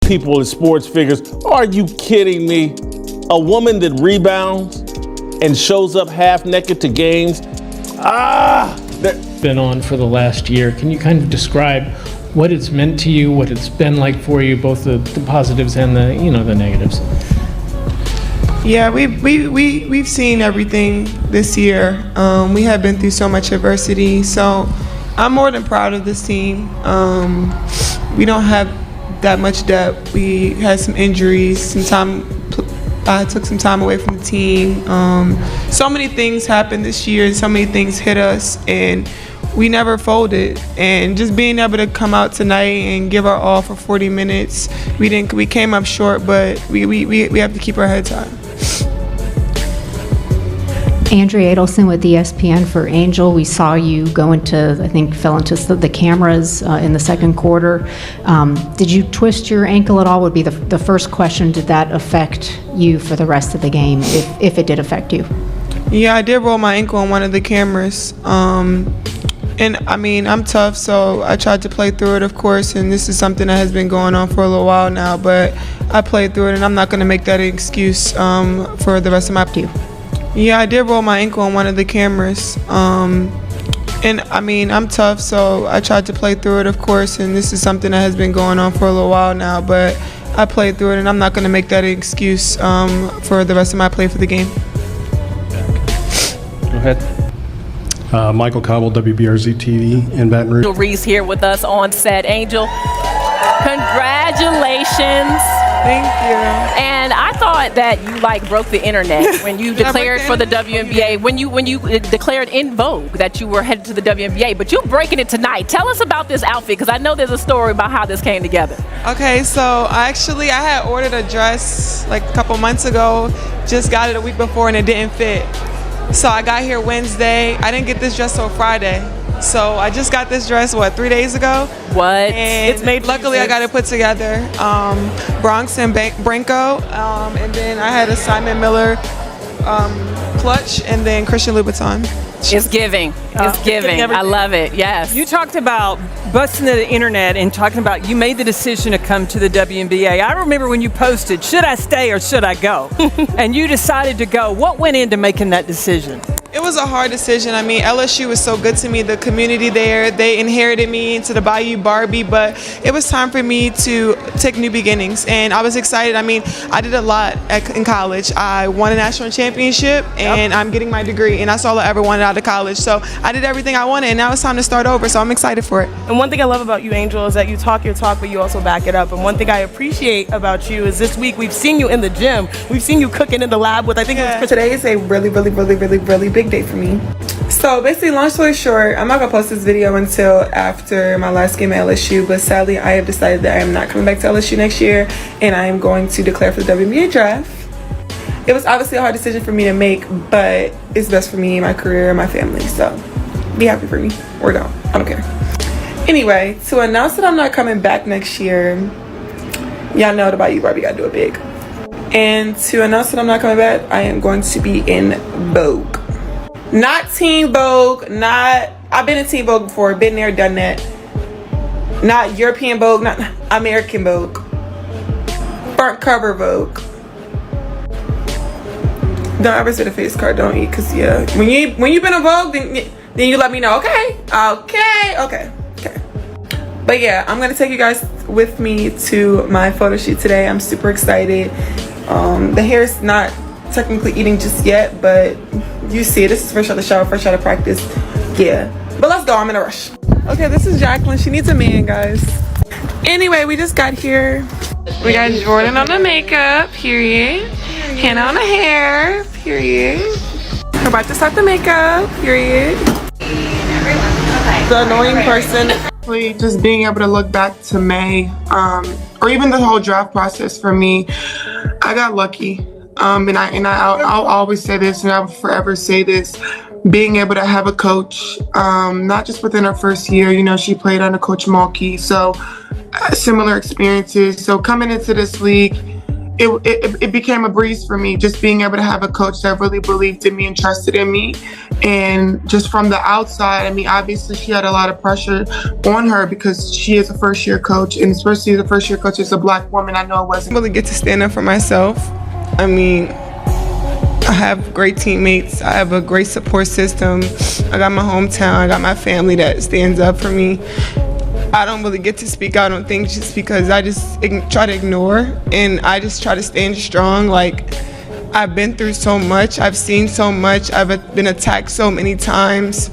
people in sports figures, are you kidding me? A woman that rebounds and shows up half naked to games? Been on for the last year. Can you kind of describe what it's meant to you, what it's been like for you, both the positives and the negatives? Yeah, we've seen everything this year. We have been through so much adversity, so I'm more than proud of this team. We don't have that much depth. We had some injuries, I took some time away from the team. So many things happened this year, and so many things hit us, and we never folded. And just being able to come out tonight and give our all for 40 minutes, we came up short, but we have to keep our heads high. Andrea Adelson with ESPN for Angel. We saw you fell into the cameras in the second quarter. Did you twist your ankle at all would be the first question. Did that affect you for the rest of the game, if it did affect you? Yeah, I did roll my ankle on one of the cameras. And I mean, I'm tough, so I tried to play through it, of course, and this is something that has been going on for a little while now, but I played through it, and I'm not going to make that an excuse for the rest of my life. Yeah, I did roll my ankle on one of the cameras. And I mean, I'm tough, so I tried to play through it, of course, and this is something that has been going on for a little while now, but I played through it, and I'm not going to make that an excuse for the rest of my play for the game. Go ahead. Michael Cobble, WBRZ TV in Baton Rouge. Reese here with us on set. Angel, congratulations. Thank you. And I thought that you broke the internet when you declared for the WNBA, when you declared in Vogue that you were headed to the WNBA, but you're breaking it tonight. Tell us about this outfit, because I know there's a story about how this came together. Okay, so I had ordered a dress a couple months ago, just got it a week before, and it didn't fit. So I got here Wednesday. I didn't get this dress till Friday. So I just got this dress, 3 days ago? What? And it's made. Luckily, I got it put together. Bronx and Branco, and then I had a Simon Miller clutch, and then Christian Louboutin. It's giving. It's giving. I love it. Yes. You talked about busting the internet and talking about you made the decision to come to the WNBA. I remember when you posted, should I stay or should I go? And you decided to go. What went into making that decision? It was a hard decision. I mean, LSU was so good to me. The community there, they inherited me into the Bayou Barbie, but it was time for me to take new beginnings, and I was excited. I mean, I did a lot in college. I won a national championship, and I'm getting my degree, and that's all I ever wanted out of college. So I did everything I wanted, and now it's time to start over, so I'm excited for it. And one thing I love about you, Angel, is that you talk your talk, but you also back it up. And one thing I appreciate about you is this week we've seen you in the gym. We've seen you cooking in the lab with, I think it was Chris. Today is a really, really, really, really, really big day for me. So basically, long story short, I'm not gonna post this video until after my last game at LSU, but sadly I have decided that I am not coming back to LSU next year, and I am going to declare for the WNBA draft. It was obviously a hard decision for me to make, but it's best for me, my career, and my family, so be happy for me or don't, I don't care. Anyway, to announce that I'm not coming back next year, y'all know the Bayou Barbie gotta do it big. And to announce that I'm not coming back, I am going to be in Vogue. Not Teen Vogue, I've been in Teen Vogue before, been there, done that. Not European Vogue, not American Vogue. Front cover Vogue. Don't ever say the face card, don't eat, cause yeah. When you've been in Vogue, then you let me know, okay. But yeah, I'm gonna take you guys with me to my photo shoot today. I'm super excited. The hair's not technically eating just yet, but you see, this is fresh out of the shower, fresh out of practice. Yeah, but let's go, I'm in a rush. Okay, this is Jacqueline. She needs a man, guys. Anyway, we just got here. We got Jordan on the makeup, period. Hannah on the hair, period. We're about to start the makeup, period. The annoying person. Just being able to look back to May, or even the whole draft process for me, I got lucky. And I'll always say this, and I'll forever say this, being able to have a coach, not just within her first year, you know, she played under Coach Mulkey, so similar experiences. So coming into this league it became a breeze for me, just being able to have a coach that really believed in me and trusted in me. And just from the outside, I mean, obviously she had a lot of pressure on her because she is a first-year coach, and especially as a first-year coach as a Black woman, I know it wasn't really get to stand up for myself. I mean, I have great teammates. I have a great support system. I got my hometown. I got my family that stands up for me. I don't really get to speak out on things just because I just try to ignore, and I just try to stand strong. Like, I've been through so much. I've seen so much. I've been attacked so many times.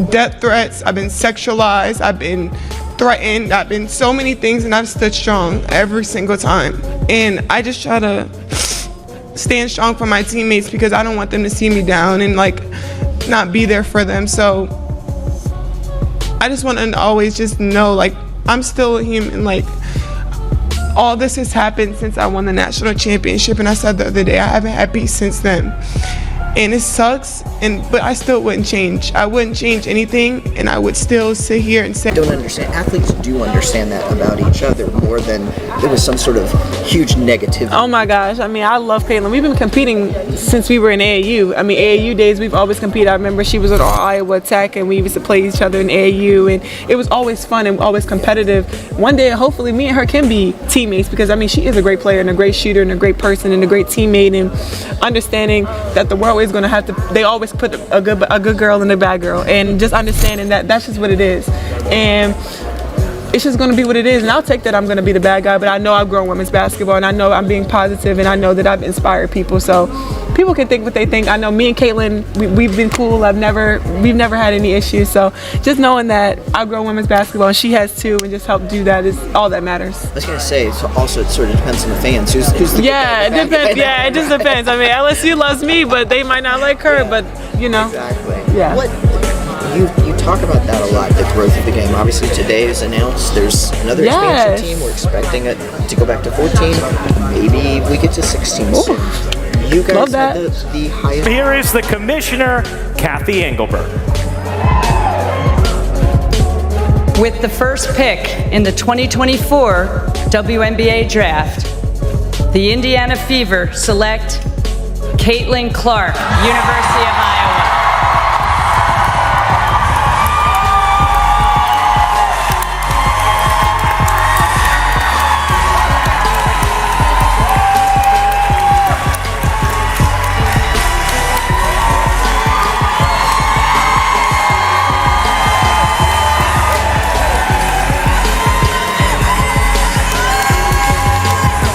Death threats. I've been sexualized. I've been threatened. I've been so many things, and I've stood strong every single time. And I just try to stand strong for my teammates because I don't want them to see me down and like not be there for them. So I just want them to always just know, like, I'm still a human. Like, all this has happened since I won the national championship, and I said the other day I haven't had peace since then. And it sucks, but I still wouldn't change. I wouldn't change anything, and I would still sit here and say, I don't understand. Athletes do understand that about each other more than there was some sort of huge negativity. Oh my gosh, I mean, I love Caitlin. We've been competing since we were in AAU. I mean, AAU days, we've always competed. I remember she was at Iowa Tech, and we used to play each other in AAU, and it was always fun and always competitive. One day, hopefully, me and her can be teammates because, I mean, she is a great player and a great shooter and a great person and a great teammate, and understanding that the world is going to have to, they always put a good girl and a bad girl, and just understanding that that's just what it is. And it's just going to be what it is, and I'll take that I'm going to be the bad guy, but I know I've grown women's basketball, and I know I'm being positive, and I know that I've inspired people. So people can think what they think. I know me and Caitlin, we've been cool. We've never had any issues. So just knowing that I've grown women's basketball and she has too, and just help do that is all that matters. I was going to say, so also it sort of depends on the fans. Who's the yeah, it depends. Yeah, it just depends. I mean, LSU loves me, but they might not like her. But you know, exactly. Yeah. What you talk about that a lot, the growth of the game. Obviously, today is announced. There's another expansion team. We're expecting it to go back to 14. Maybe we get to 16 soon. You guys had the highest. Here is the commissioner, Kathy Engelberg. With the first pick in the 2024 WNBA draft, the Indiana Fever select Caitlin Clark, University of Iowa.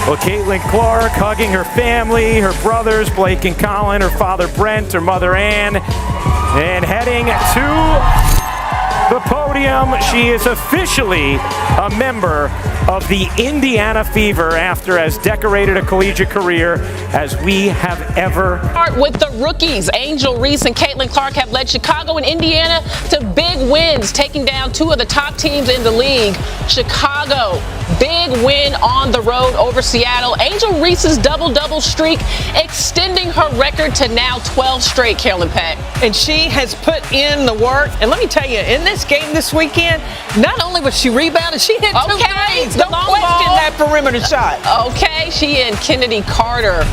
Well, Caitlin Clark hugging her family, her brothers, Blake and Colin, her father Brent, her mother Ann, and heading to the podium. She is officially a member of the Indiana Fever after as decorated a collegiate career as we have ever. Start with the rookies. Angel Reese and Caitlin Clark have led Chicago and Indiana to big wins, taking down two of the top teams in the league. Chicago, big win on the road over Seattle. Angel Reese's double-double streak extending her record to now 12 straight, Carolyn Peck. And she has put in the work. And let me tell you, in this game this weekend, not only was she rebounded, she hit two threes. Don't question that perimeter shot. Okay, she and Kennedy Carter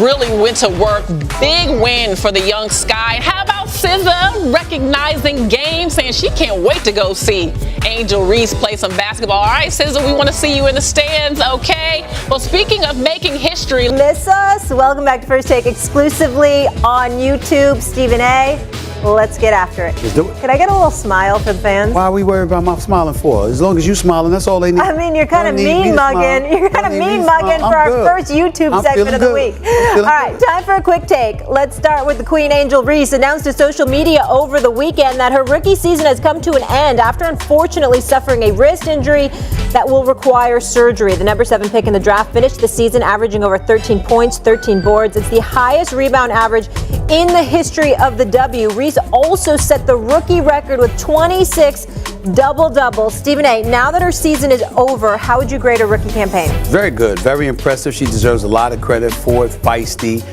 really went to work. Big win for the young Sky. How about SZA recognizing game, saying she can't wait to go see Angel Reese play some basketball. All right, SZA, we want to see you in the stands, okay? Well, speaking of making history. Miss us? Welcome back to First Take exclusively on YouTube. Stephen A. Let's get after it. Let's do it. Can I get a little smile for the fans? Why are we worried about my smiling for? As long as you smiling, that's all they need. I mean, you're kind of mean mugging. You're kind of mean mugging for our first YouTube segment of the week. All right, time for a quick take. Let's start with the Queen. Angel Reese announced to social media over the weekend that her rookie season has come to an end after unfortunately suffering a wrist injury that will require surgery. The number 7 pick in the draft finished the season averaging over 13 points, 13 boards. It's the highest rebound average in the history of the W. Reese also set the rookie record with 26 double-double. Stephen A., now that her season is over, how would you grade her rookie campaign? Very good, very impressive. She deserves a lot of credit for it. Feisty,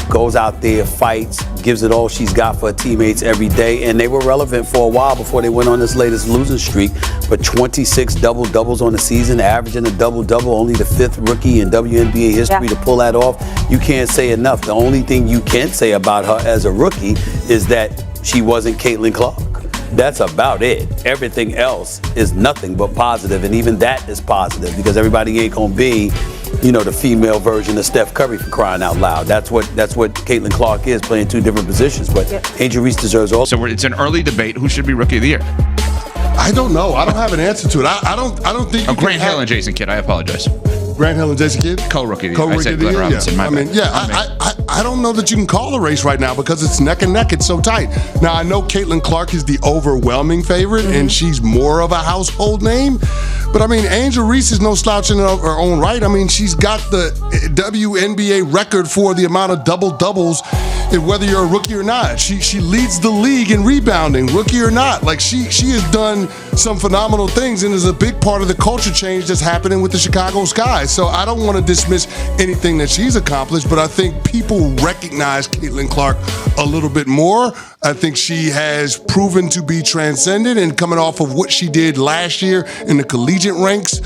goes out there, fights, gives it all she's got for her teammates every day. And they were relevant for a while before they went on this latest losing streak. But 26 double-doubles on the season, averaging a double-double, only the 5th rookie in WNBA history to pull that off. You can't say enough. The only thing you can say about her as a rookie is that she wasn't Caitlin Clark. That's about it. Everything else is nothing but positive, and even that is positive because everybody ain't gonna be, the female version of Steph Curry, for crying out loud. That's what Caitlin Clark is, playing 2 different positions. But Angel Reese deserves all. So it's an early debate. Who should be Rookie of the Year? I don't know. I don't have an answer to it. I don't think. Grant Hill and Jason Kidd. I apologize. Grant Hill and Jason Kidd? Co-rookie of the year. I said Glenn Robinson. I don't know that you can call a race right now because it's neck and neck. It's so tight. Now, I know Caitlin Clark is the overwhelming favorite, and she's more of a household name. But, Angel Reese is no slouch in her own right. She's got the WNBA record for the amount of double-doubles, whether you're a rookie or not. She leads the league in rebounding, rookie or not. She has done some phenomenal things and is a big part of the culture change that's happening with the Chicago Sky. So I don't want to dismiss anything that she's accomplished, but I think people recognize Caitlin Clark a little bit more. I think she has proven to be transcendent, and coming off of what she did last year in the collegiate ranks,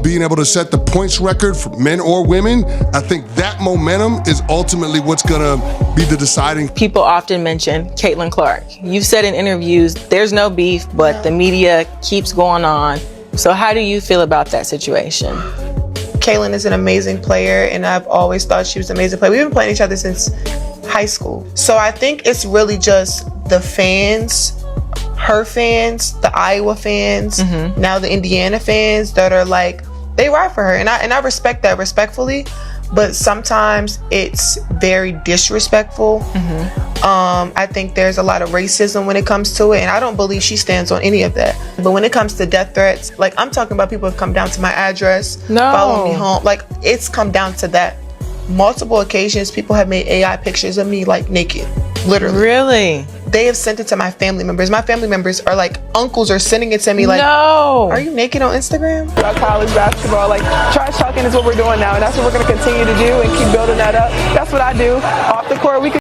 being able to set the points record for men or women, I think that momentum is ultimately what's going to be the deciding. People often mention Caitlin Clark. You've said in interviews, there's no beef, but the media keeps going on. So how do you feel about that situation? Caitlin is an amazing player, and I've always thought she was an amazing player. We've been playing each other since high school. So I think it's really just the fans, her fans, the Iowa fans, now the Indiana fans that are they ride for her. And I respect that respectfully, but sometimes it's very disrespectful. I think there's a lot of racism when it comes to it, and I don't believe she stands on any of that. But when it comes to death threats, I'm talking about people have come down to my address, following me home. It's come down to that. Multiple occasions, people have made AI pictures of me naked, literally. Really? They have sent it to my family members. My family members are uncles are sending it to me no. Are you naked on Instagram? College basketball, trash talking is what we're doing now, and that's what we're going to continue to do and keep building that up. That's what I do. Off the court, we can